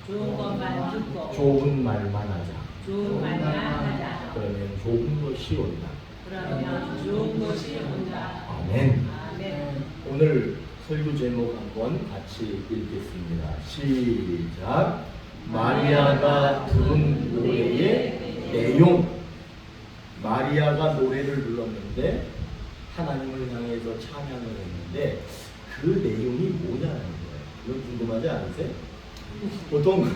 좋은 것만 듣고 좋은 말만 하자. 좋은 말만 하자. 그러면 좋은 것이 온다. 그러면 좋은 것이 온다. 아멘. 아멘. 오늘 설교 제목 한번 같이 읽겠습니다. 시작. 마리아가 부른 노래의 내용. 마리아가 노래를 불렀는데 하나님을 향해서 찬양을 했는데 그 내용이 뭐냐는 거예요. 이건 궁금하지 않으세요? 보통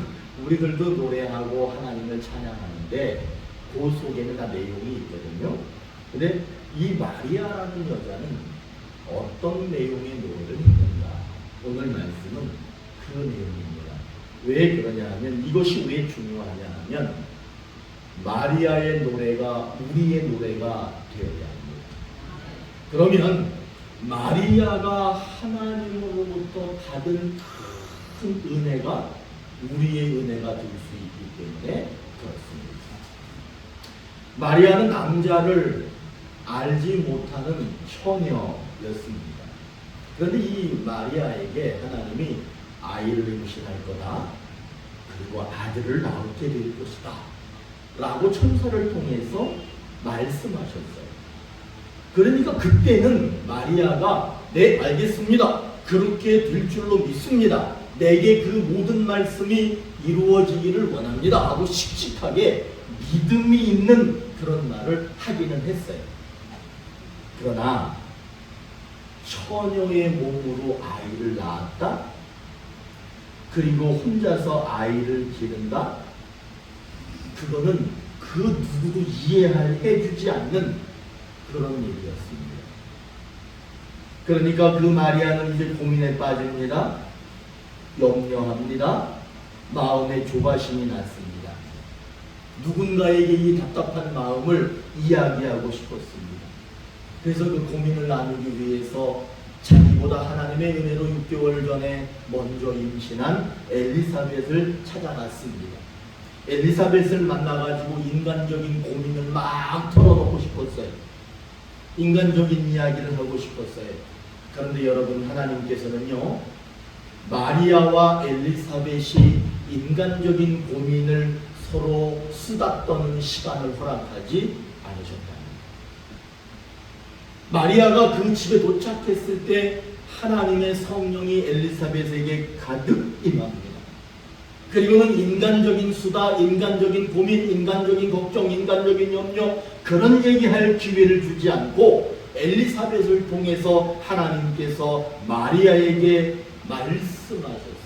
우리들도 노래하고 하나님을 찬양하는데 그 속에는 다 내용이 있거든요. 근데 이 마리아라는 여자는 어떤 내용의 노래를 했는가? 오늘 말씀은 그 내용입니다. 왜 그러냐 하면, 이것이 왜 중요하냐 하면 마리아의 노래가 우리의 노래가 되어야 합니다. 그러면 마리아가 하나님으로부터 받은 큰 은혜가 우리의 은혜가 될 수 있기 때문에 그렇습니다. 마리아는 남자를 알지 못하는 처녀였습니다. 그런데 이 마리아에게 하나님이 아이를 임신할 거다, 그리고 아들을 낳게 될 것이다 라고 천사를 통해서 말씀하셨어요. 그러니까 그때는 마리아가 네, 알겠습니다, 그렇게 될 줄로 믿습니다, 내게 그 모든 말씀이 이루어지기를 원합니다 하고 씩씩하게 믿음이 있는 그런 말을 하기는 했어요. 그러나 처녀의 몸으로 아이를 낳았다, 그리고 혼자서 아이를 기른다, 그거는 그 누구도 이해해주지 않는 그런 일이었습니다. 그러니까 그 마리아는 이제 고민에 빠집니다. 염려합니다. 마음에 조바심이 났습니다. 누군가에게 이 답답한 마음을 이야기하고 싶었습니다. 그래서 그 고민을 나누기 위해서 자기보다 하나님의 은혜로 6개월 전에 먼저 임신한 엘리사벳을 찾아갔습니다. 엘리사벳을 만나가지고 인간적인 고민을 막 털어놓고 싶었어요. 인간적인 이야기를 하고 싶었어요. 그런데 여러분, 하나님께서는요, 마리아와 엘리사벳이 인간적인 고민을 서로 수다 떠는 시간을 허락하지 않으셨다. 마리아가 그 집에 도착했을 때 하나님의 성령이 엘리사벳에게 가득 임합니다. 그리고는 인간적인 수다, 인간적인 고민, 인간적인 걱정, 인간적인 염려, 그런 얘기할 기회를 주지 않고 엘리사벳을 통해서 하나님께서 마리아에게 말씀하셨어요.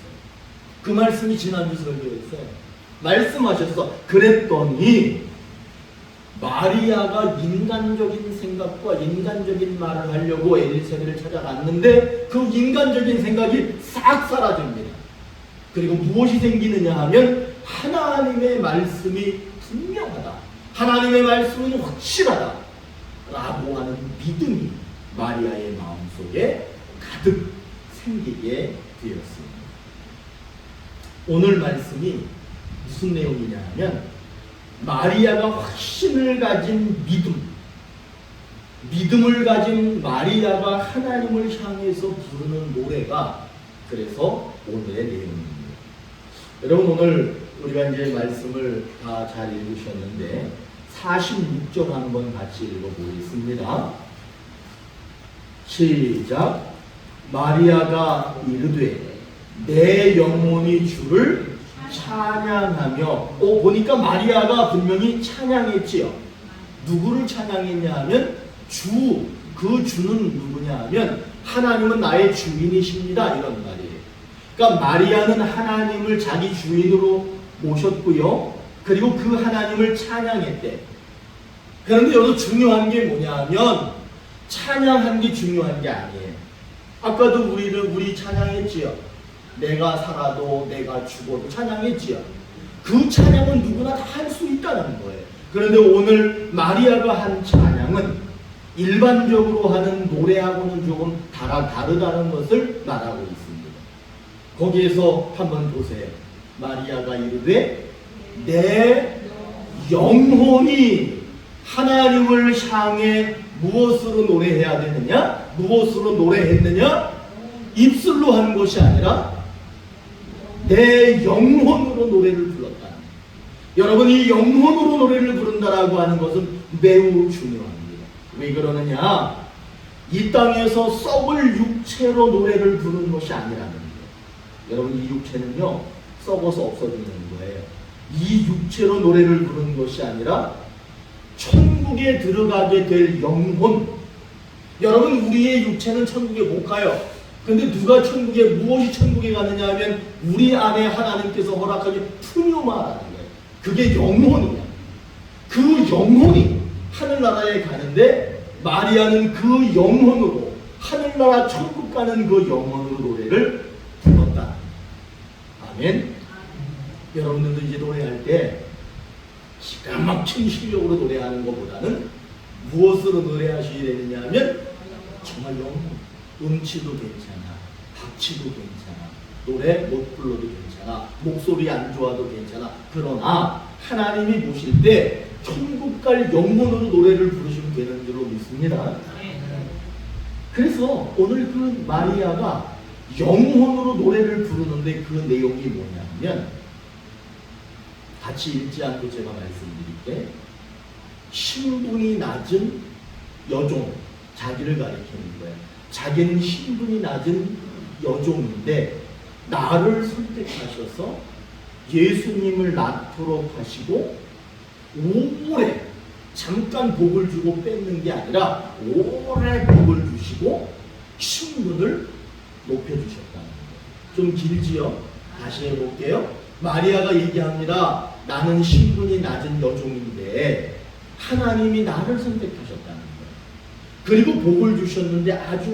그 말씀이 지난주 설교였어요. 말씀하셨어. 그랬더니 마리아가 인간적인 생각과 인간적인 말을 하려고 엘리사벳을 찾아갔는데 그 인간적인 생각이 싹 사라집니다. 그리고 무엇이 생기느냐 하면 하나님의 말씀이 분명하다, 하나님의 말씀은 확실하다 라고 하는 믿음이 마리아의 마음속에 가득 생기게 되었습니다. 오늘 말씀이 무슨 내용이냐 하면 마리아가 확신을 가진 믿음을 가진 마리아가 하나님을 향해서 부르는 노래가 그래서 오늘의 내용입니다. 여러분, 오늘 우리가 이제 말씀을 다 잘 읽으셨는데 46절 한번 같이 읽어보겠습니다. 시작. 마리아가 이르되 내 영혼이 주를 찬양하며, 보니까 마리아가 분명히 찬양했지요. 누구를 찬양했냐 하면 주, 그 주는 누구냐 하면 하나님은 나의 주인이십니다, 이런 말이에요. 그러니까 마리아는 하나님을 자기 주인으로 모셨고요, 그리고 그 하나님을 찬양했대. 그런데 여기서 중요한 게 뭐냐 하면 찬양한 게 중요한 게 아니에요. 아까도 우리 찬양했지요. 내가 살아도 내가 죽어도 찬양했지요. 그 찬양은 누구나 다 할 수 있다는 거예요. 그런데 오늘 마리아가 한 찬양은 일반적으로 하는 노래하고는 조금 다르다는 것을 말하고 있습니다. 거기에서 한번 보세요. 마리아가 이르되 내 영혼이 하나님을 향해 무엇으로 노래해야 되느냐? 무엇으로 노래했느냐? 입술로 한 것이 아니라 내 영혼으로 노래를 불렀다. 여러분, 이 영혼으로 노래를 부른다라고 하는 것은 매우 중요합니다. 왜 그러느냐? 이 땅에서 썩을 육체로 노래를 부르는 것이 아니라는 거예요. 여러분, 이 육체는요, 썩어서 없어지는 거예요. 이 육체로 노래를 부르는 것이 아니라 천국에 들어가게 될 영혼. 여러분, 우리의 육체는 천국에 못 가요. 근데 누가 무엇이 천국에 가느냐 하면 우리 안에 하나님께서 허락하신 푸뉴마라는 거예요. 그게 영혼이야. 그 영혼이 하늘나라에 가는데 마리아는 그 영혼으로 하늘나라 천국 가는 그 영혼으로 노래를 불렀다. 아멘. 여러분들도 이제 노래할 때 기가 막힌 실력으로 노래하는 것보다는 무엇으로 노래하셔야 되느냐 하면 정말 영혼. 음치도 괜찮아, 박치도 괜찮아, 노래 못 불러도 괜찮아, 목소리 안 좋아도 괜찮아. 그러나 하나님이 보실 때 천국 갈 영혼으로 노래를 부르시면 되는 줄로 믿습니다. 그래서 오늘 그 마리아가 영혼으로 노래를 부르는데 그 내용이 뭐냐면, 같이 읽지 않고 제가 말씀드릴게. 신분이 낮은 여종, 자기를 가리키는 거예요. 자기는 신분이 낮은 여종인데 나를 선택하셔서 예수님을 낳도록 하시고 오래 잠깐 복을 주고 뺏는 게 아니라 오래 복을 주시고 신분을 높여주셨다는 거예요. 좀 길지요? 다시 해볼게요. 마리아가 얘기합니다. 나는 신분이 낮은 여종인데 하나님이 나를 선택하셨다는 거예요. 그리고 복을 주셨는데 아주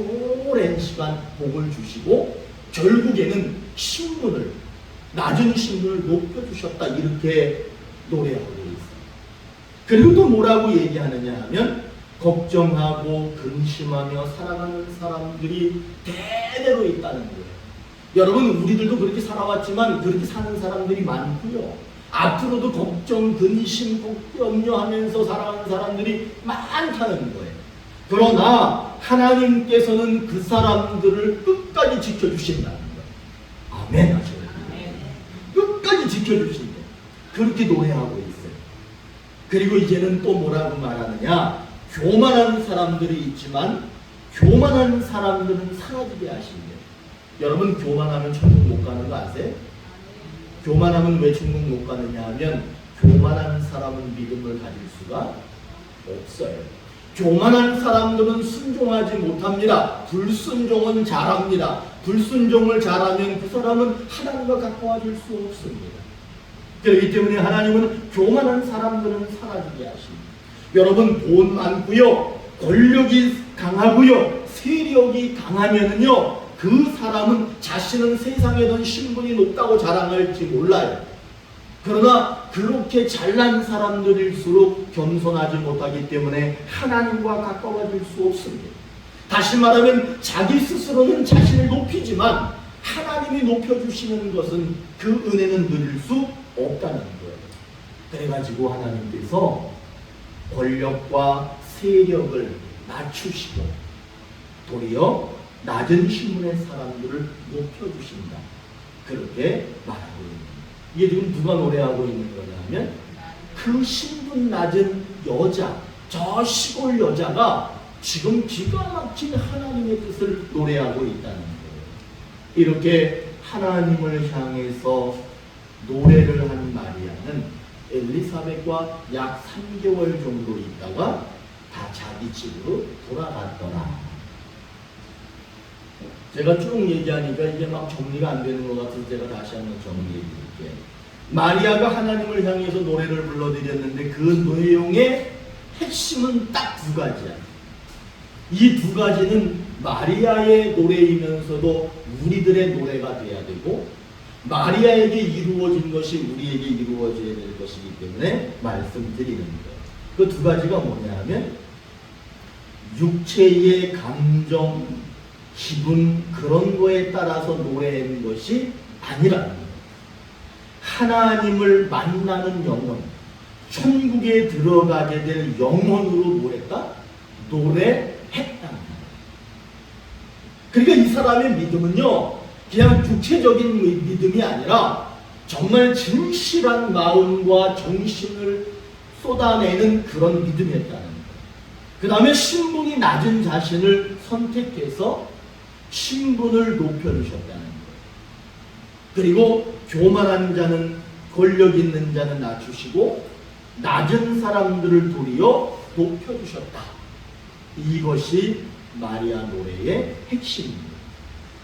오랜 시간 복을 주시고 결국에는 신분을, 낮은 신분을 높여주셨다. 이렇게 노래하고 있어요. 그리고 또 뭐라고 얘기하느냐 하면 걱정하고 근심하며 살아가는 사람들이 대대로 있다는 거예요. 여러분, 우리들도 그렇게 살아왔지만 그렇게 사는 사람들이 많고요. 앞으로도 걱정, 근심, 염려하면서 살아가는 사람들이 많다는 거예요. 그러나 하나님께서는 그 사람들을 끝까지 지켜주신다는 거예요. 아멘 하셔요. 끝까지 지켜주신다. 그렇게 노래하고 있어요. 그리고 이제는 또 뭐라고 말하느냐? 교만한 사람들이 있지만 교만한 사람들은 사라지게 하신대요. 여러분, 교만하면 천국 못 가는 거 아세요? 교만하면 왜 천국 못 가느냐 하면 교만한 사람은 믿음을 가질 수가 없어요. 교만한 사람들은 순종하지 못합니다. 불순종은 잘합니다. 불순종을 잘하면 그 사람은 하나님과 가까워질 수 없습니다. 그렇기 때문에 하나님은 교만한 사람들은 사라지게 하십니다. 여러분, 돈 많고요, 권력이 강하고요, 세력이 강하면은요, 그 사람은 자신은 세상에 던 신분이 높다고 자랑할지 몰라요. 그러나 그렇게 잘난 사람들일수록 겸손하지 못하기 때문에 하나님과 가까워질 수 없습니다. 다시 말하면 자기 스스로는 자신을 높이지만 하나님이 높여주시는 것은 그 은혜는 누릴 수 없다는 거예요. 그래가지고 하나님께서 권력과 세력을 낮추시고 도리어 낮은 신분의 사람들을 높여주신다. 그렇게 말하고 있습니다. 이게 지금 누가 노래하고 있는 거냐면 그 신분 낮은 여자, 저 시골 여자가 지금 기가 막힌 하나님의 뜻을 노래하고 있다는 거예요. 이렇게 하나님을 향해서 노래를 한 마리아는 엘리사벳과 약 3개월 정도 있다가 다 자기 집으로 돌아갔더라. 제가 쭉 얘기하니까 이게 막 정리가 안 되는 것 같아서 제가 다시 한번 정리해 드릴게요. 마리아가 하나님을 향해서 노래를 불러드렸는데 그 내용의 핵심은 딱 두 가지야. 이 두 가지는 마리아의 노래이면서도 우리들의 노래가 돼야 되고 마리아에게 이루어진 것이 우리에게 이루어져야 될 것이기 때문에 말씀드리는 거예요. 그 두 가지가 뭐냐 하면 육체의 감정, 기분 그런 거에 따라서 노래하는 것이 아니라는 거예요. 하나님을 만나는 영혼, 천국에 들어가게 될 영혼으로 뭐했다? 노래했다. 그러니까 이 사람의 믿음은요, 그냥 육체적인 믿음이 아니라 정말 진실한 마음과 정신을 쏟아내는 그런 믿음이었다는 거예요. 그 다음에 신분이 낮은 자신을 선택해서 신분을 높여주셨다는 거예요. 그리고 교만한 자는, 권력 있는 자는 낮추시고 낮은 사람들을 도리어 높여주셨다. 이것이 마리아 노래의 핵심입니다.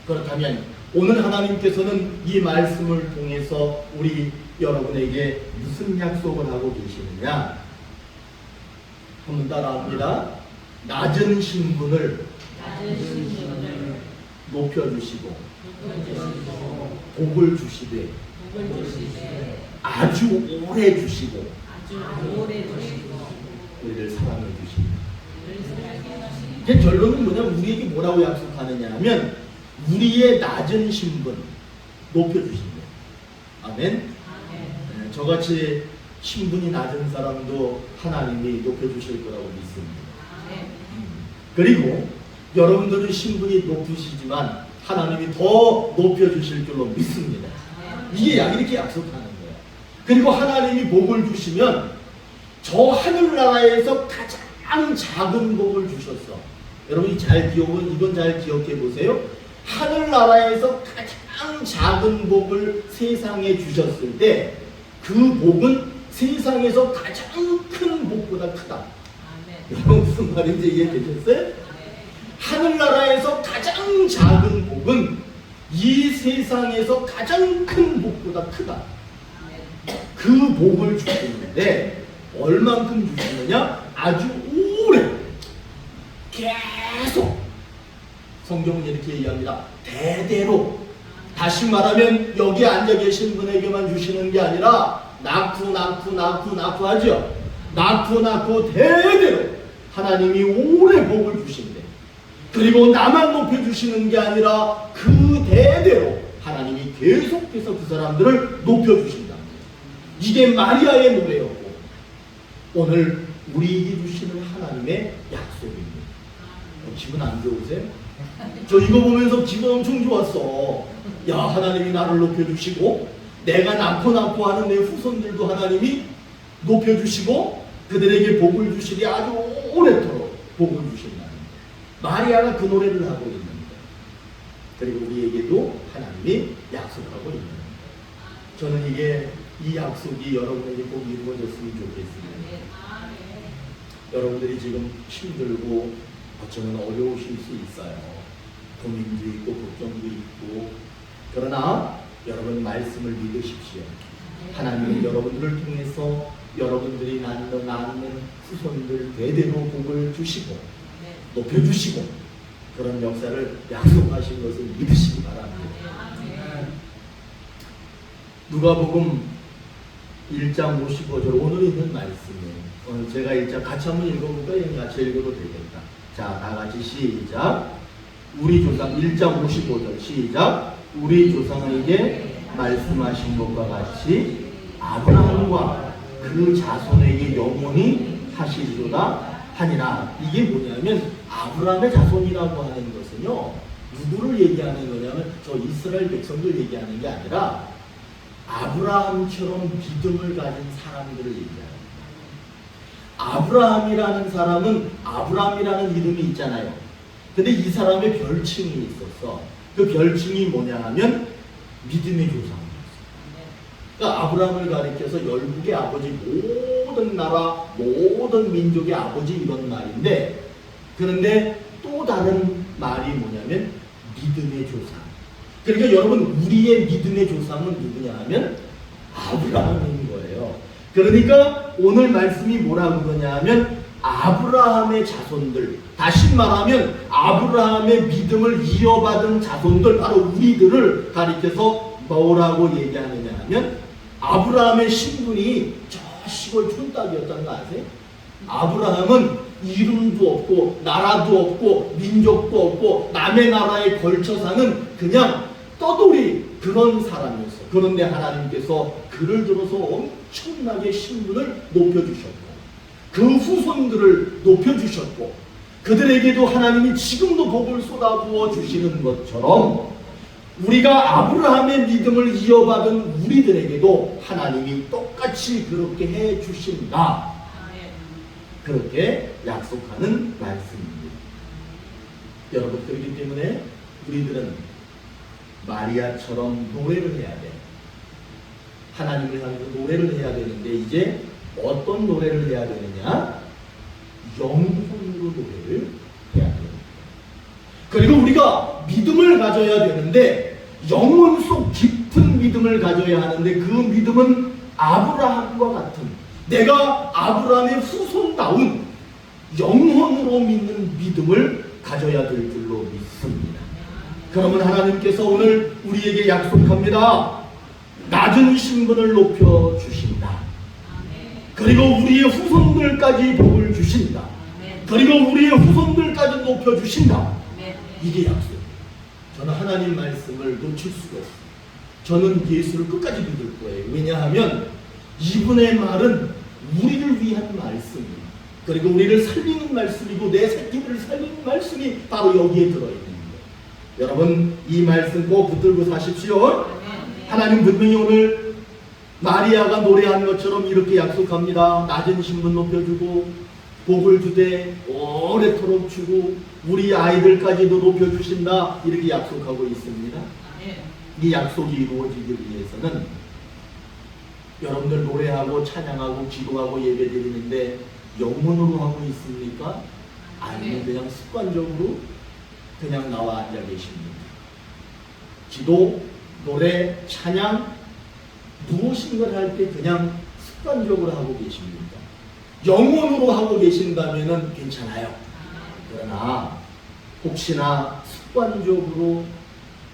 그렇다면 오늘 하나님께서는 이 말씀을 통해서 우리 여러분에게 무슨 약속을 하고 계시느냐? 한번 따라합니다. 낮은 신분을 높여주시고 복을 주시되 아주 오래 주시고 우리를 사랑해 주십니다. 이제 결론은 뭐냐? 우리에게 뭐라고 약속하느냐 하면 우리의 낮은 신분 높여주신다. 아멘. 네, 저같이 신분이 낮은 사람도 하나님이 높여주실 거라고 믿습니다. 그리고 여러분들은 신분이 높으시지만 하나님이 더 높여주실 줄로 믿습니다. 이게 이렇게 약속하는 거예요. 그리고 하나님이 복을 주시면 저 하늘나라에서 가장 작은 복을 주셨어. 여러분이 이건 잘 기억해 보세요. 하늘나라에서 가장 작은 복을 세상에 주셨을 때 그 복은 세상에서 가장 큰 복보다 크다. 여러분 무슨 말인지 이해되셨어요? 하늘나라에서 가장 작은 복은 이 세상에서 가장 큰 복보다 크다. 그 복을 주시는데 얼만큼 주시느냐? 아주 오래 계속 성경은 이렇게 얘기합니다. 대대로. 다시 말하면 여기 앉아 계신 분에게만 주시는 게 아니라 낳고 하죠. 낳고 대대로 하나님이 오래 복을 주신대. 그리고 나만 높여주시는 게 아니라 그 대대로 하나님이 계속해서 그 사람들을 높여주신다. 이게 마리아의 노래였고 오늘 우리에게 주시는 하나님의 약속입니다. 기분 안 좋으세요? 저 이거 보면서 기분 엄청 좋았어. 야, 하나님이 나를 높여주시고 내가 낳고 하는 내 후손들도 하나님이 높여주시고 그들에게 복을 주시리 아주 오래도록 복을 주신다. 마리아가 그 노래를 하고 있는 거예요. 그리고 우리에게도 하나님이 약속하고 있는 거예요. 저는 이 약속이 여러분에게 꼭 이루어졌으면 좋겠습니다. 여러분들이 지금 힘들고 어쩌면 어려우실 수 있어요. 고민도 있고 걱정도 있고. 그러나 여러분 말씀을 믿으십시오. 하나님은 여러분들을 통해서 여러분들이 낳는 후손들 대대로 복을 주시고 높여주시고 그런 역사를 약속하신 것을 믿으시기 바랍니다. 누가복음 1장 55절 오늘 있는 말씀이에요. 제가 1장 같이 한번 읽어볼까요? 같이 읽어도 되겠다. 자, 다 같이 시작. 우리 조상 1장 55절 시작. 우리 조상에게 말씀하신 것과 같이 아브라함과 그 자손에게 영원히 하시리로다 하니라. 이게 뭐냐면 아브라함의 자손이라고 하는 것은요 누구를 얘기하는 거냐면 저 이스라엘 백성들 얘기하는 게 아니라 아브라함처럼 믿음을 가진 사람들을 얘기하는 거예요. 아브라함이라는 사람은 아브라함이라는 이름이 있잖아요. 근데 이 사람의 별칭이 있었어. 그 별칭이 뭐냐 하면 믿음의 조상이었어. 그러니까 아브라함을 가리켜서 열국의 아버지, 모든 나라, 모든 민족의 아버지 이런 말인데, 그런데 또 다른 말이 뭐냐면 믿음의 조상. 그러니까 여러분 우리의 믿음의 조상은 누구냐 하면 아브라함인 거예요. 그러니까 오늘 말씀이 뭐라고 그러냐 하면 아브라함의 자손들, 다시 말하면 아브라함의 믿음을 이어받은 자손들, 바로 우리들을 가리켜서 뭐라고 얘기하느냐 하면 아브라함의 신분이 저 시골 촌딱이었다는 거 아세요? 아브라함은 이름도 없고 나라도 없고 민족도 없고 남의 나라에 걸쳐 사는 그냥 떠돌이 그런 사람이었어. 그런데 하나님께서 그를 들어서 엄청나게 신분을 높여주셨고 그 후손들을 높여주셨고 그들에게도 하나님이 지금도 복을 쏟아부어 주시는 것처럼 우리가 아브라함의 믿음을 이어받은 우리들에게도 하나님이 똑같이 그렇게 해 주신다. 그렇게 약속하는 말씀입니다. 여러분, 그렇기 때문에 우리들은 마리아처럼 노래를 해야 돼. 하나님을 향해서 노래를 해야 되는데 이제 어떤 노래를 해야 되느냐? 영혼으로 노래를 해야 됩니다. 그리고 우리가 믿음을 가져야 되는데 영혼 속 깊은 믿음을 가져야 하는데 그 믿음은 아브라함과 같은, 내가 아브라함의 후손다운 영혼으로 믿는 믿음을 가져야 될 줄로 믿습니다. 그러면 하나님께서 오늘 우리에게 약속합니다. 낮은 신분을 높여주신다. 그리고 우리의 후손들까지 복을 주신다. 그리고 우리의 후손들까지 높여주신다. 이게 약속입니다. 저는 하나님 말씀을 놓칠 수가 없어요. 저는 예수를 끝까지 믿을 거예요. 왜냐하면 이분의 말은 우리를 위한 말씀입니다. 그리고 우리를 살리는 말씀이고 내 새끼들을 살리는 말씀이 바로 여기에 들어있는 거예요. 여러분, 이 말씀 꼭 붙들고 사십시오. 하나님 분명히 오늘 마리아가 노래한 것처럼 이렇게 약속합니다. 낮은 신분 높여주고 복을 주되 오래도록 주고 우리 아이들까지도 높여주신다. 이렇게 약속하고 있습니다. 이 약속이 이루어지기 위해서는 여러분들 노래하고 찬양하고 기도하고 예배드리는데 영문으로 하고 있습니까? 아니면 그냥 습관적으로 그냥 나와 앉아 계십니까? 기도, 노래, 찬양 무엇인가를 할 때 그냥 습관적으로 하고 계십니까? 영혼으로 하고 계신다면 괜찮아요. 그러나 혹시나 습관적으로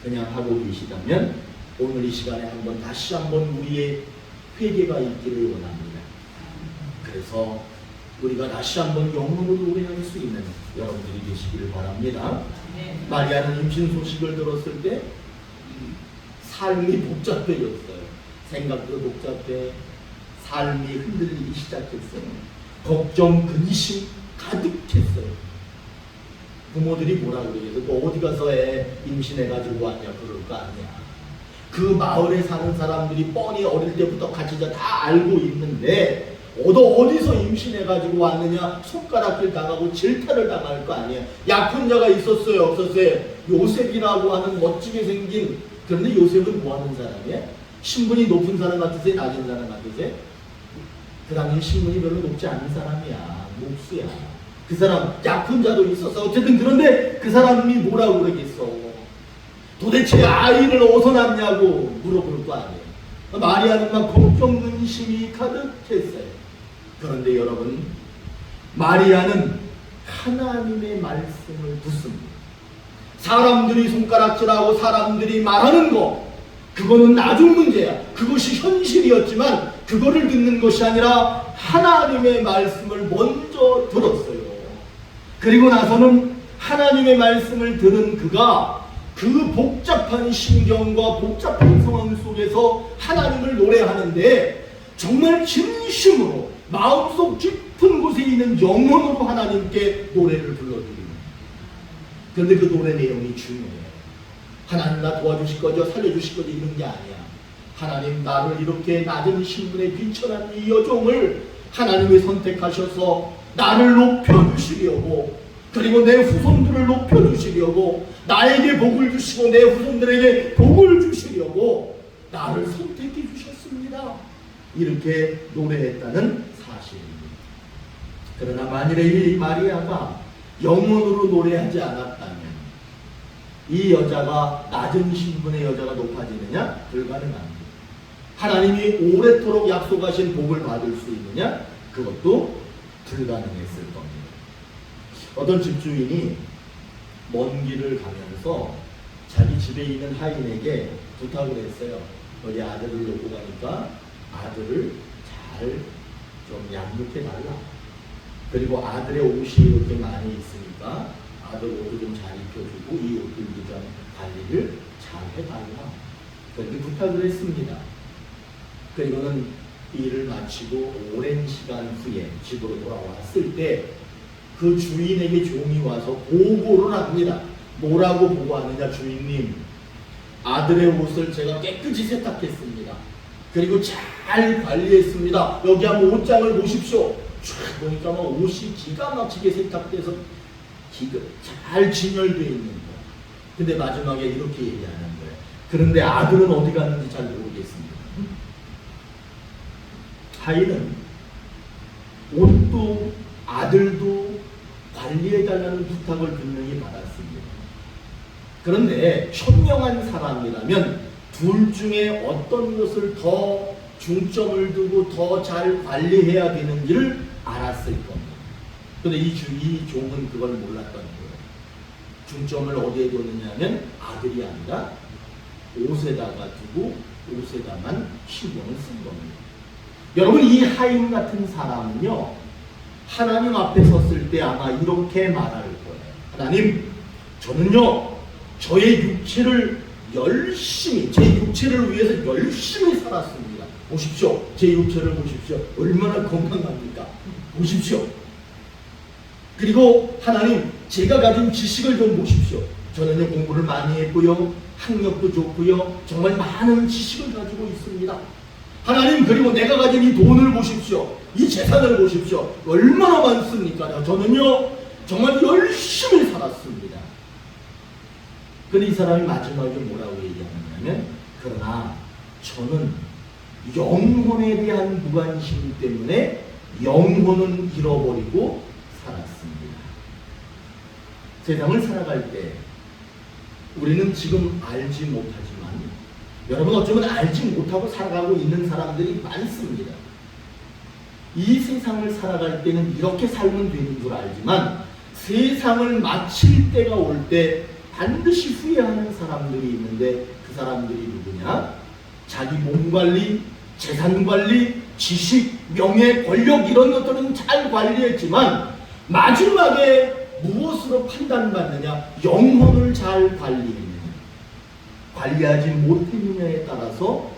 그냥 하고 계시다면 오늘 이 시간에 다시 한번 우리의 회개가 있기를 원합니다. 그래서 우리가 다시 한번 영혼으로 노래할 수 있는 여러분들이 되시기를 바랍니다. 마리아는 임신 소식을 들었을 때 삶이 복잡해졌어요. 생각도 복잡해, 삶이 흔들리기 시작했어요. 걱정, 근심 가득했어요. 부모들이 뭐라 그래요? 너 어디 가서 애 임신해가지고 왔냐? 그럴 거 아니야. 그 마을에 사는 사람들이 뻔히 어릴 때부터 같이 다 알고 있는데 너 어디서 임신해가지고 왔느냐? 손가락질 당하고 질타를 당할 거 아니야. 약혼자가 있었어요? 없었어요? 요셉이라고 하는 멋지게 생긴, 그런데 요셉은 뭐 하는 사람이야? 신분이 높은 사람 같으세요? 낮은 사람 같으세요? 그 당시 신분이 별로 높지 않은 사람이야. 목수야. 그 사람 약혼자도 있었어. 어쨌든 그런데 그 사람이 뭐라고 그러겠어? 도대체 아이를 어디서 낳냐고 물어볼 거 아니에요. 마리아는 막 걱정, 근심이 가득했어요. 그런데 여러분, 마리아는 하나님의 말씀을 듣습니다. 사람들이 손가락질하고 사람들이 말하는 거, 그거는 나중 문제야. 그것이 현실이었지만 그거를 듣는 것이 아니라 하나님의 말씀을 먼저 들었어요. 그리고 나서는 하나님의 말씀을 들은 그가 그 복잡한 신경과 복잡한 상황 속에서 하나님을 노래하는데 정말 진심으로 마음속 깊은 곳에 있는 영혼으로 하나님께 노래를 불러드립니다. 그런데 그 노래 내용이 중요해요. 하나님 나 도와주실 거죠? 살려주실 거죠? 이런 게 아니야. 하나님 나를 이렇게 낮은 신분에 비천한 이 여종을 하나님이 선택하셔서 나를 높여주시려고, 그리고 내 후손들을 높여주시려고, 나에게 복을 주시고 내 후손들에게 복을 주시려고 나를 선택해 주셨습니다. 이렇게 노래했다는 사실입니다. 그러나 만일에 이 마리아가 영혼으로 노래하지 않았다면 이 여자가 낮은 신분의 여자가 높아지느냐? 불가능합니다. 하나님이 오래도록 약속하신 복을 받을 수 있느냐? 그것도 불가능했을 겁니다. 어떤 집주인이 먼 길을 가면서 자기 집에 있는 하인에게 부탁을 했어요. 너희 아들을 놓고 가니까 아들을 잘 좀 양육해 달라. 그리고 아들의 옷이 이렇게 많이 있으니까 아들 옷도 좀 잘 입혀주고 이 옷들도 좀 관리를 잘 해달라. 그렇게 부탁을 했습니다. 그리고는 일을 마치고 오랜 시간 후에 집으로 돌아왔을 때 그 주인에게 종이 와서 보고를 합니다. 뭐라고 보고하느냐? 주인님, 아들의 옷을 제가 깨끗이 세탁했습니다. 그리고 잘 관리했습니다. 여기 한번 옷장을 보십시오. 쫙 보니까 막 옷이 기가 막히게 세탁돼서 잘 진열되어 있는 거예요. 근데 마지막에 이렇게 얘기하는 거예요. 그런데 아들은 어디 갔는지 잘 모르겠습니다. 하인은 옷도 아들도 관리해달라는 부탁을 분명히 받았습니다. 그런데 현명한 사람이라면 둘 중에 어떤 것을 더 중점을 두고 더 잘 관리해야 되는지를 알았을 겁니다. 그런데 이 종은 그걸 몰랐던 거예요. 중점을 어디에 뒀느냐면 아들이 아니라 옷에다가 두고 옷에다만 신경을 쓴 겁니다. 여러분, 이 하인 같은 사람은요, 하나님 앞에 섰을 때 아마 이렇게 말할 거예요. 하나님, 저는요 저의 육체를 열심히, 제 육체를 위해서 열심히 살았습니다. 보십시오. 제 육체를 보십시오. 얼마나 건강합니까? 보십시오. 그리고 하나님, 제가 가진 지식을 좀 보십시오. 저는요 공부를 많이 했고요, 학력도 좋고요, 정말 많은 지식을 가지고 있습니다. 하나님, 그리고 내가 가진 이 돈을 보십시오. 이 재산을 보십시오. 얼마나 많습니까? 저는요 정말 열심히 살았습니다. 근데 이 사람이 마지막에 뭐라고 얘기하냐면, 그러나 저는 영혼에 대한 무관심 때문에 영혼은 잃어버리고 살았습니다. 세상을 살아갈 때 우리는 지금 알지 못하지만, 여러분 어쩌면 알지 못하고 살아가고 있는 사람들이 많습니다. 이 세상을 살아갈 때는 이렇게 살면 되는 줄 알지만, 세상을 마칠 때가 올 때 반드시 후회하는 사람들이 있는데, 그 사람들이 누구냐? 자기 몸 관리, 재산 관리, 지식, 명예, 권력 이런 것들은 잘 관리했지만 마지막에 무엇으로 판단받느냐? 영혼을 잘 관리했느냐, 관리하지 못했느냐에 따라서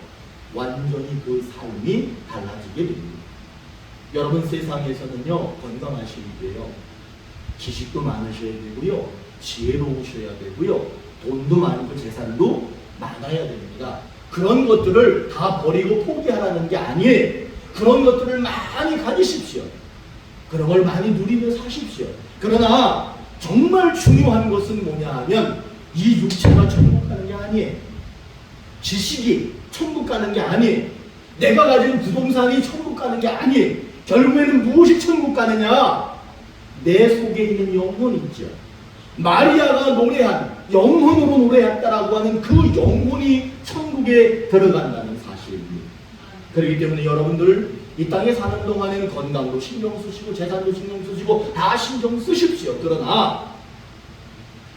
완전히 그 삶이 달라지게 됩니다. 여러분, 세상에서는요 건강하셔야 돼요. 지식도 많으셔야 되고요, 지혜로우셔야 되고요, 돈도 많고 재산도 많아야 됩니다. 그런 것들을 다 버리고 포기하라는 게 아니에요. 그런 것들을 많이 가지십시오. 그런 걸 많이 누리며 사십시오. 그러나 정말 중요한 것은 뭐냐 하면, 이 육체가 천국 가는 게 아니에요. 지식이 천국 가는 게 아니에요. 내가 가진 부동산이 천국 가는 게 아니에요. 결국에는 무엇이 천국 가느냐? 내 속에 있는 영혼이 있죠. 마리아가 노래한, 영혼으로 노래했다라고 하는 그 영혼이 천국에 들어간다는 사실입니다. 그렇기 때문에 여러분들 이 땅에 사는 동안에는 건강도 신경 쓰시고 재산도 신경 쓰시고 다 신경 쓰십시오. 그러나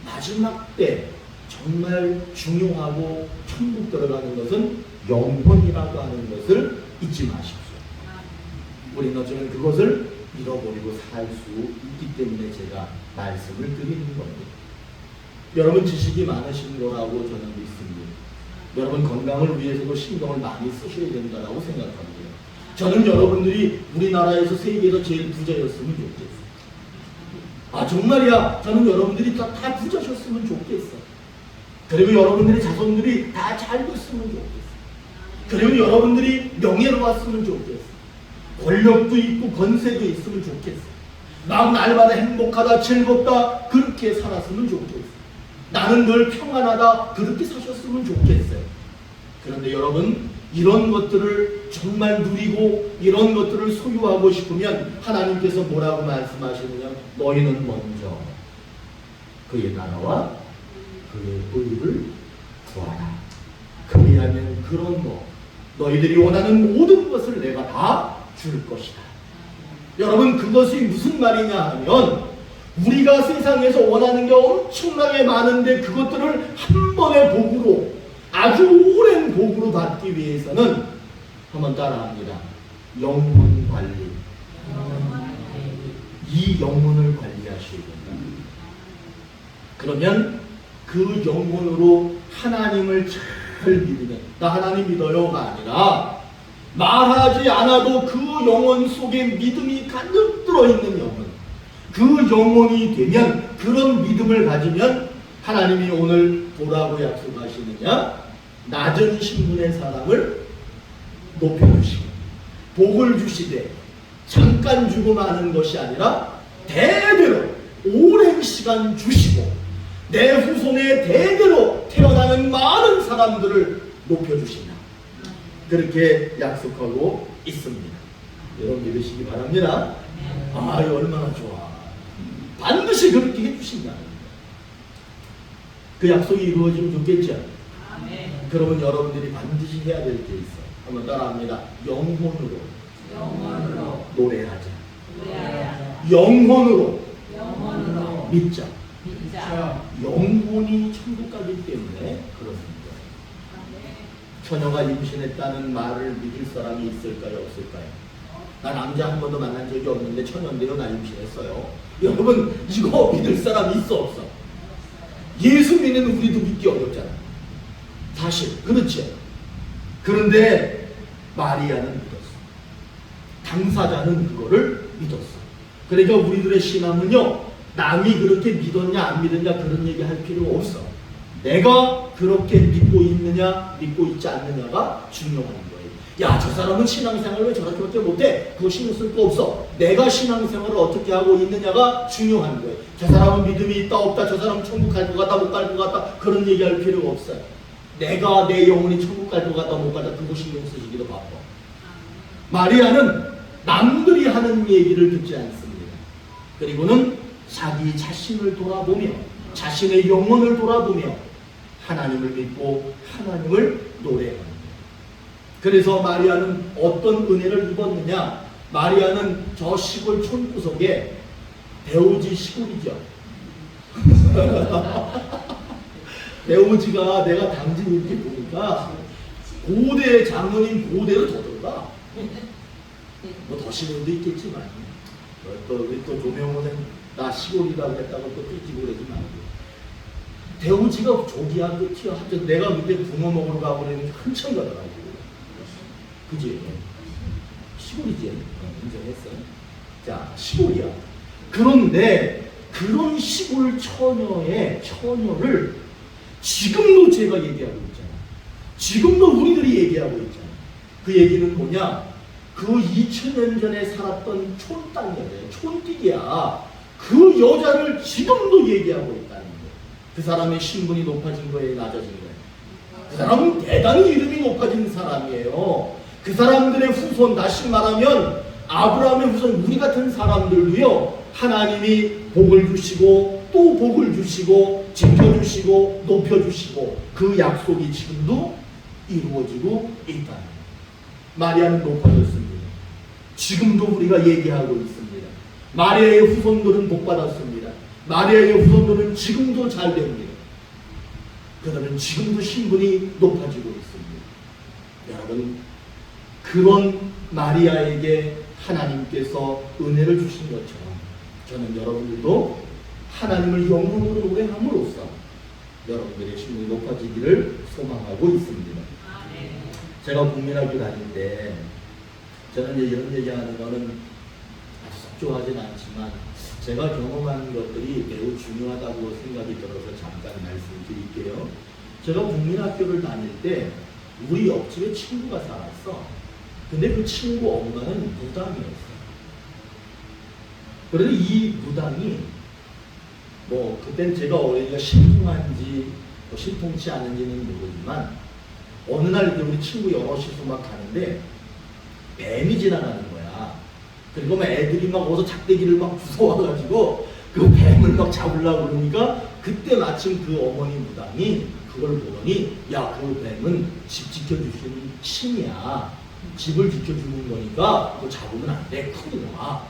마지막 때 정말 중요하고 천국 들어가는 것은 영혼이라고 하는 것을 잊지 마십시오. 우리는 어쩌면 그것을 잃어버리고 살 수 있기 때문에 제가 말씀을 드리는 겁니다. 여러분, 지식이 많으신 거라고 저는 믿습니다. 여러분, 건강을 위해서도 신경을 많이 쓰셔야 된다고 생각합니다. 저는 여러분들이 우리나라에서 세계에서 제일 부자였으면 좋겠어요. 아, 정말이야. 저는 여러분들이 다 부자셨으면 좋겠어. 그리고 여러분들의 자손들이 다 잘 됐으면 좋겠어. 그리고 여러분들이 명예로웠으면 좋겠어. 권력도 있고 권세도 있으면 좋겠어. 나 날마다 행복하다, 즐겁다, 그렇게 살았으면 좋겠어. 나는 늘 평안하다, 그렇게 사셨으면 좋겠어요. 그런데 여러분, 이런 것들을 정말 누리고 이런 것들을 소유하고 싶으면 하나님께서 뭐라고 말씀하시느냐? 너희는 먼저 그의 나라와 그의 의를 구하라. 그리하면 그런 너희들이 원하는 모든 것을 내가 다 줄 것이다. 여러분, 그것이 무슨 말이냐 하면, 우리가 세상에서 원하는 게 엄청나게 많은데 그것들을 한 번의 복으로, 아주 오랜 복으로 받기 위해서는 한번 따라합니다. 영혼 관리. 이 영혼을 관리하셔야 된다. 그러면 그 영혼으로 하나님을 잘 믿으면, 나 하나님 믿어요가 아니라 말하지 않아도 그 영혼 속에 믿음이 가득 들어있는 영혼, 그 영혼이 되면, 그런 믿음을 가지면 하나님이 오늘 뭐라고 약속하시느냐? 낮은 신분의 사람을 높여주시고 복을 주시되 잠깐 주고 마는 것이 아니라 대대로 오랜 시간 주시고 내 후손에 대대로 태어나는 많은 사람들을 높여주신다. 그렇게 약속하고 있습니다. 여러분 믿으시기 바랍니다. 아, 얼마나 좋아. 반드시 그렇게 해주신다. 그 약속이 이루어지면 좋겠죠. 그러면 여러분들이 반드시 해야 될 게 있어. 한번 따라합니다. 영혼으로 노래하자. 영혼으로 믿자. 영혼이 천국 가기 때문에 그렇습니다. 처녀가 임신했다는 말을 믿을 사람이 있을까요? 없을까요? 나 남자 한 번도 만난 적이 없는데 처녀인데요, 나 임신했어요. 여러분, 이거 믿을 사람이 있어 없어? 예수 믿는 우리도 믿기 어렵잖아. 사실 그렇죠. 그런데 마리아는 믿었어. 당사자는 그거를 믿었어. 그러니까 우리들의 신앙은요, 남이 그렇게 믿었냐 안 믿었냐 그런 얘기 할 필요가 없어. 내가 그렇게 믿고 있느냐 믿고 있지 않느냐가 중요한 거예요. 야, 저 사람은 신앙생활을 왜 저렇게밖에 못해? 그거 신경 쓸 거 없어. 내가 신앙생활을 어떻게 하고 있느냐가 중요한 거예요. 저 사람은 믿음이 있다 없다, 저 사람은 천국 갈 것 같다 못 갈 것 같다, 그런 얘기할 필요가 없어요. 내가 내 영혼이 천국 갈 것 같다 못 갔다, 그거 신경 쓰시기도 바빠. 마리아는 남들이 하는 얘기를 듣지 않습니다. 그리고는 자기 자신을 돌아보며 자신의 영혼을 돌아보며 하나님을 믿고 하나님을 노래합니다. 그래서 마리아는 어떤 은혜를 입었느냐? 마리아는 저 시골 촌구석에 배오지 시골이죠. 배오지가 내가 당진 이렇게 보니까 고대 장로님 고대로 더 들어가. 뭐 더 시골도 있겠지만 우리 또 조명호는 나 시골이라고 했다고 또 삐지고 그러지 말고. 배오지가 조기야 끝이야. 하여튼 내가 그때 붕어 먹으러 가고 그랬는데 한참 가더라고. 그지? 시골이지. 인정했어. 자, 시골이야. 그런데 그런 시골 처녀를 지금도 제가 얘기하고 있잖아. 지금도 우리들이 얘기하고 있잖아. 그 얘기는 뭐냐? 그 2000년 전에 살았던 촌땅 여자야. 촌띠기야. 그 여자를 지금도 얘기하고 있다는 거예요. 그 사람의 신분이 높아진 거예요, 낮아진 거예요? 그 사람은 대단히 이름이 높아진 사람이에요. 그 사람들의 후손, 다시 말하면 아브라함의 후손, 우리 같은 사람들도요, 하나님이 복을 주시고 또 복을 주시고 지켜주시고 높여주시고 그 약속이 지금도 이루어지고 있다는 거예요. 마리아는 높아졌습니다. 지금도 우리가 얘기하고 있습니다. 마리아의 후손들은 복받았습니다. 마리아의 후손들은 지금도 잘 됩니다. 그들은 지금도 신분이 높아지고 있습니다. 여러분, 그런 마리아에게 하나님께서 은혜를 주신 것처럼 저는 여러분들도 하나님을 영혼으로 노래함으로써 여러분들의 신분이 높아지기를 소망하고 있습니다. 제가 국민학교 다닐 때 저는 이런 얘기하는 거는 아주 썩 좋아하진 않지만 제가 경험한 것들이 매우 중요하다고 생각이 들어서 잠깐 말씀드릴게요. 제가 국민학교를 다닐 때 우리 옆집에 친구가 살았어. 근데 그 친구 엄마는 무당이었어. 그런데 이 무당이 뭐 그땐 제가 어린이가 신통한지 뭐 신통치 않은지는 모르지만 어느 날 이렇게 우리 친구 여럿이서 막 가는데 뱀이 지나가는 거야. 그리고 막 애들이 막 어서 작대기를 막 무서워가지고 그 뱀을 막 잡으려고 그러니까 그때 마침 그 어머니 무당이 그걸 보더니 야, 그 뱀은 집 지켜주시는 신이야. 집을 지켜주는 거니까 그거 잡으면 안 돼. 큰일 나.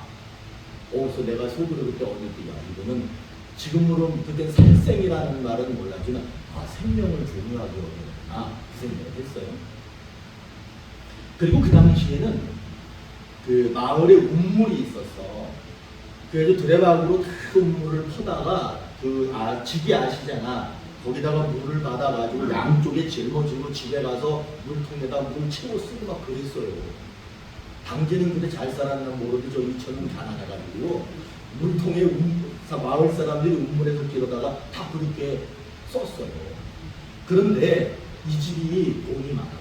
그래서 내가 속으로 그때 어릴 때 야, 이거는 지금으로 그때 살생이라는 말은 몰랐지만 생명을 중요하게 여기는구나 그 생각을 했어요. 그리고 그 당시에는 그 마을에 운물이 있었어. 그래서 드레박으로 다 운물을 퍼다가 지기 아시잖아. 거기다가 물을 받아가지고 양쪽에 짊어지고 집에 가서 물통에다 물 채워 쓰고 막 그랬어요. 당진은 근데 잘 살았나 모르는데 저 이천은 가난해가지고 물통에 마을 사람들이 운물에서 길어다가 다 그렇게 썼어요. 그런데 이 집이 돈이 많았어.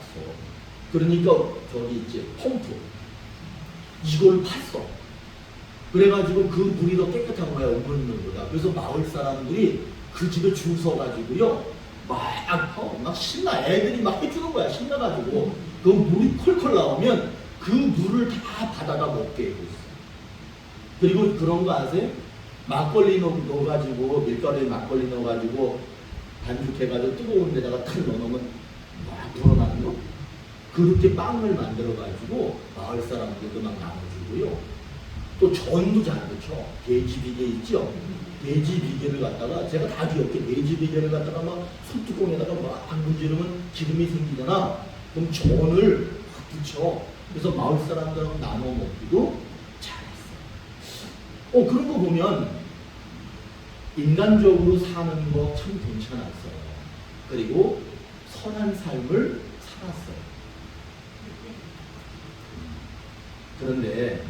그러니까 저기 있지 펌프 이걸 팠어. 그래가지고 그 물이 더 깨끗한 거야 우물물보다. 그래서 마을 사람들이 그 집에 줄 서가지고요 막 신나. 애들이 막 해주는 거야 신나가지고. 그 물이 콜콜 나오면 그 물을 다 받아다 먹게 해고 있어. 그리고 그런 거 아세요? 막걸리 넣어가지고 밀가루에 막걸리 넣어가지고 반죽해가지고 뜨거운 데다가 탁 넣어놓으면 막 불어나는 거. 그렇게 빵을 만들어가지고 마을 사람들도 막 나눠주고요. 또 전도 잘 넣죠. 돼지 비계 있죠. 돼지 비계를 갖다가 제가 다 기억해. 돼지 비계를 갖다가 막 손뚜껑에다가 막 문지르면 기름이 생기잖아. 그럼 전을 확 붙여. 그래서 마을 사람들하고 나눠 먹기도 잘했어. 그런 거 보면 인간적으로 사는 거 참 괜찮았어요. 그리고 선한 삶을 살았어요. 그런데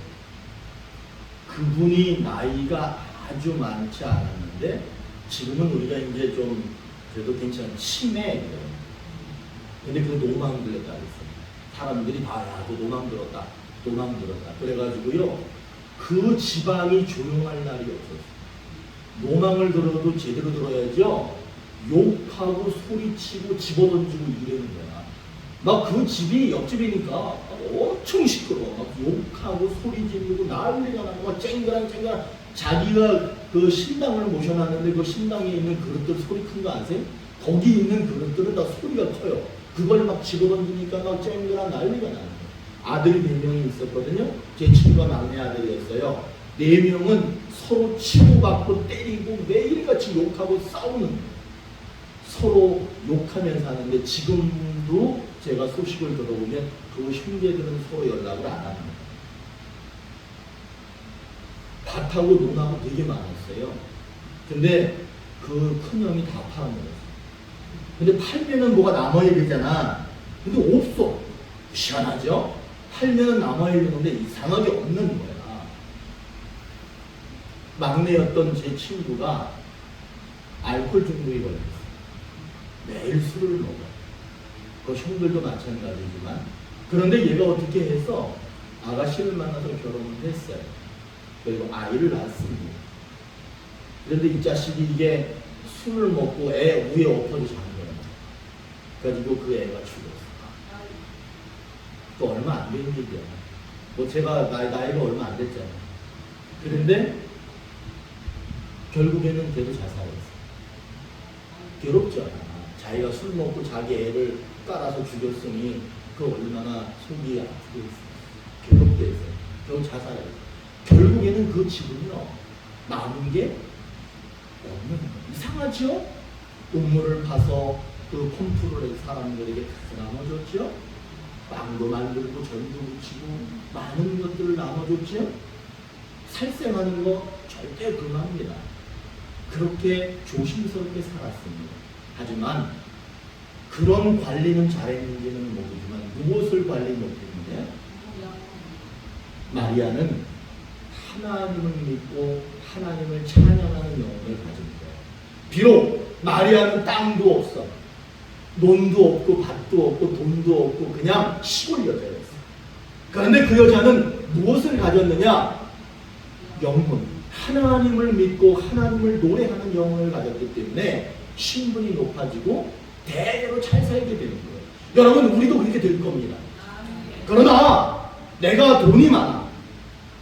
그분이 나이가 아주 많지 않았는데 지금은 우리가 이제 좀 그래도 괜찮은 치매. 근데 그 노망 들렸다 그랬어요. 사람들이 다 야, 너 노망 들었다. 노망 들었다. 그래가지고요 그 지방이 조용할 날이 없었어요. 노망을 들어도 제대로 들어야죠. 욕하고 소리치고 집어던지고 이러는 거야. 막 그 집이 옆집이니까 엄청 시끄러워. 막 욕하고 소리 지르고 난리가 나고 막 쨍그랑 자기가 그 신당을 모셔놨는데 그 신당에 있는 그릇들 소리 큰 거 아세요? 거기 있는 그릇들은 다 소리가 커요. 그걸 막 집어던지니까 막 쨍그랑 난리가 나는 거예요. 아들이 4명이 있었거든요. 제 친구가 막내 아들이었어요. 4명은 서로 치고받고 때리고 매일같이 욕하고 싸우는 거예요. 서로 욕하면서 하는데 지금도 제가 소식을 들어보면 그 형제들은 서로 연락을 안 하는 거예요. 밭하고 논하고 되게 많았어요. 근데 그 큰형이 다 팔아먹었어요. 근데 팔면은 뭐가 남아야 되잖아. 근데 없어. 희한하죠? 팔면은 남아야 되는데 이상하게 없는 거야. 막내였던 제 친구가 알코올 중독에 걸렸어요. 매일 술을 먹어. 그 형들도 마찬가지지만. 그런데 얘가 어떻게 해서 아가씨를 만나서 결혼을 했어요. 그리고 아이를 낳았습니다. 그런데 이 자식이 이게 술을 먹고 애 위에 엎어져 잔 거야. 그래가지고 그 애가 죽었어. 또 얼마 안 된 일이야. 뭐 제가 나이가 얼마 안 됐잖아. 그런데 결국에는 걔도 자살했어. 괴롭잖아. 자기가 술 먹고 자기 애를 깔아서 죽였으니 그 얼마나 속이 아프게 했어. 괴롭게 했어. 결국 자살했어. 결국에는 그 집은요 남은 게 없는 거예요. 이상하죠? 우물을 파서 그 펌프를 해서 사람들에게 다 나눠줬죠. 빵도 만들고 전도 붙이고 많은 것들을 나눠줬죠. 살생하는 거 절대 금합니다. 그렇게 조심스럽게 살았습니다. 하지만 그런 관리는 잘했는지는 모르지만 무엇을 관리 못했느냐? 마리아는 하나님을 믿고 하나님을 찬양하는 영혼을 가진 거예요. 비록 마리아는 땅도 없어, 논도 없고 밭도 없고 돈도 없고 그냥 시골 여자였어. 그런데 그 여자는 무엇을 가졌느냐? 영혼, 하나님을 믿고 하나님을 노래하는 영혼을 가졌기 때문에 신분이 높아지고 대대로 잘 살게 되는 거예요. 여러분 우리도 그렇게 될 겁니다. 그러나 내가 돈이 많아,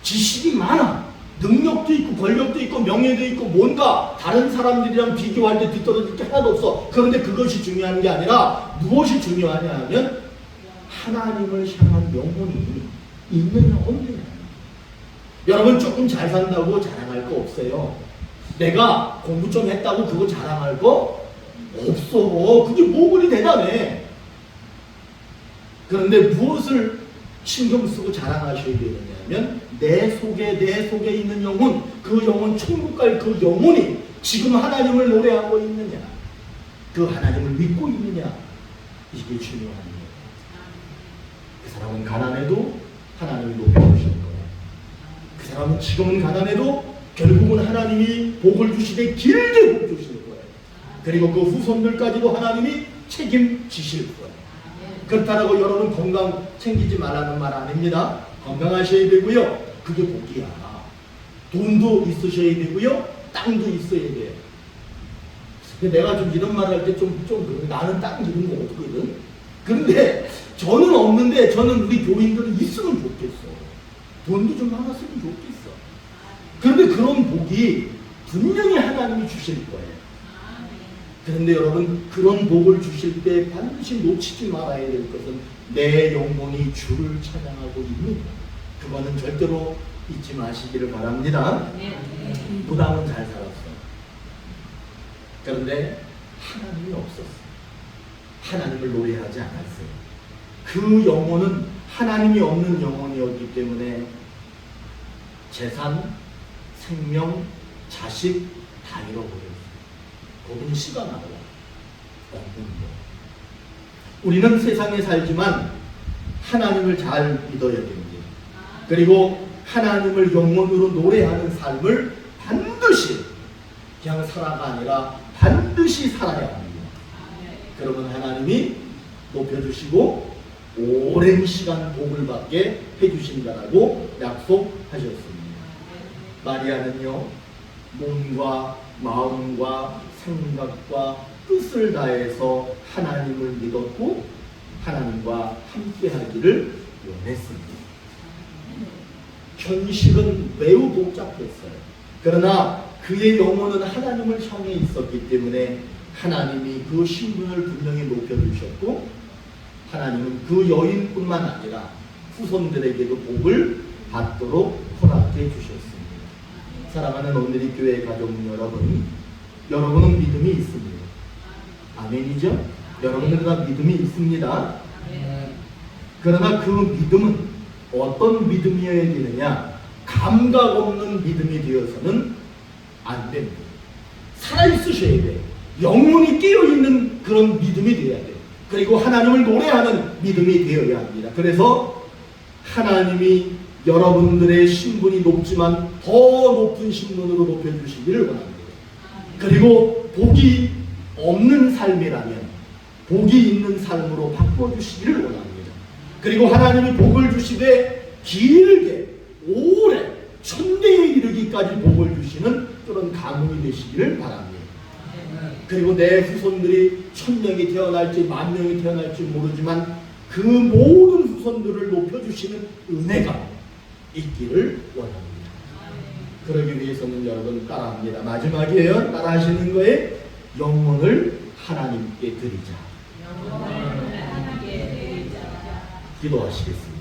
지식이 많아, 능력도 있고 권력도 있고 명예도 있고 뭔가 다른 사람들이랑 비교할 때 뒤떨어질 게 하나도 없어. 그런데 그것이 중요한 게 아니라 무엇이 중요하냐 하면 하나님을 향한 영혼이 있느냐 없느냐. 여러분 조금 잘 산다고 자랑할 거 없어요. 내가 공부 좀 했다고 그거 자랑할 거 없어. 그게 뭐 그리 대단해. 그런데 무엇을 신경 쓰고 자랑하셔야 되느냐면 내 속에 있는 영혼, 그 영혼, 천국 갈 그 영혼이 지금 하나님을 노래하고 있느냐, 그 하나님을 믿고 있느냐, 이게 중요한 거예요. 그 사람은 가난해도 하나님을 높여주시는 거예요. 그 사람은 지금은 가난해도 결국은 하나님이 복을 주시되 길게 복 주시는 거예요. 그리고 그 후손들까지도 하나님이 책임지실 거예요. 그렇다고 여러분 건강 챙기지 말라는 말 아닙니다. 건강하셔야 되고요. 그게 복이야. 돈도 있으셔야 되고요. 땅도 있어야 돼요. 근데 내가 좀 이런 말 할 때 좀 그래. 나는 땅 이런 거 없거든. 그런데 저는 없는데 저는 우리 교인들은 있으면 좋겠어. 돈도 좀 많았으면 좋겠어. 그런데 그런 복이 분명히 하나님이 주실 거예요. 그런데 여러분 그런 복을 주실 때 반드시 놓치지 말아야 될 것은 내 영혼이 주를 찬양하고 있는 것. 그거는 절대로 잊지 마시기를 바랍니다. 부담은 잘 살았어. 그런데 하나님이 없었어. 하나님을 노래하지 않았어요. 그 영혼은 하나님이 없는 영혼이었기 때문에 재산, 생명, 자식 다 잃어버렸어요. 거기는 시가 나와. 없는 거. 우리는 세상에 살지만 하나님을 잘 믿어야 됩니다. 그리고 하나님을 영혼으로 노래하는 삶을 반드시 그냥 살아가 아니라 반드시 살아야 합니다. 그러면 하나님이 높여주시고 오랜 시간 복을 받게 해주신다라고 약속하셨습니다. 마리아는요, 몸과 마음과 생각과 뜻을 다해서 하나님을 믿었고 하나님과 함께 하기를 원했습니다. 현실은 매우 복잡했어요. 그러나 그의 영혼은 하나님을 향해 있었기 때문에 하나님이 그 신분을 분명히 높여주셨고 하나님은 그 여인뿐만 아니라 후손들에게도 복을 받도록 허락해 주셨습니다. 사랑하는 오늘의 교회 가족 여러분, 여러분은 믿음이 있습니다. 아멘이죠? 여러분들은 다 믿음이 있습니다. 그러나 그 믿음은 어떤 믿음이어야 되느냐? 감각 없는 믿음이 되어서는 안 됩니다. 살아있으셔야 돼요. 영혼이 깨어있는 그런 믿음이 되어야 돼요. 그리고 하나님을 노래하는 믿음이 되어야 합니다. 그래서 하나님이 여러분들의 신분이 높지만 더 높은 신분으로 높여주시기를 원합니다. 그리고 복이 없는 삶이라면 복이 있는 삶으로 바꿔주시기를 원합니다. 그리고 하나님이 복을 주시되 길게 오래 천대에 이르기까지 복을 주시는 그런 가문이 되시기를 바랍니다. 그리고 내 후손들이 1000명이 태어날지 10,000명이 태어날지 모르지만 그 모든 후손들을 높여주시는 은혜가 있기를 원합니다. 그러기 위해서는 여러분 따라합니다. 마지막이에요. 따라하시는 거에 영혼을 하나님께 드리자. 기도하시겠습니다.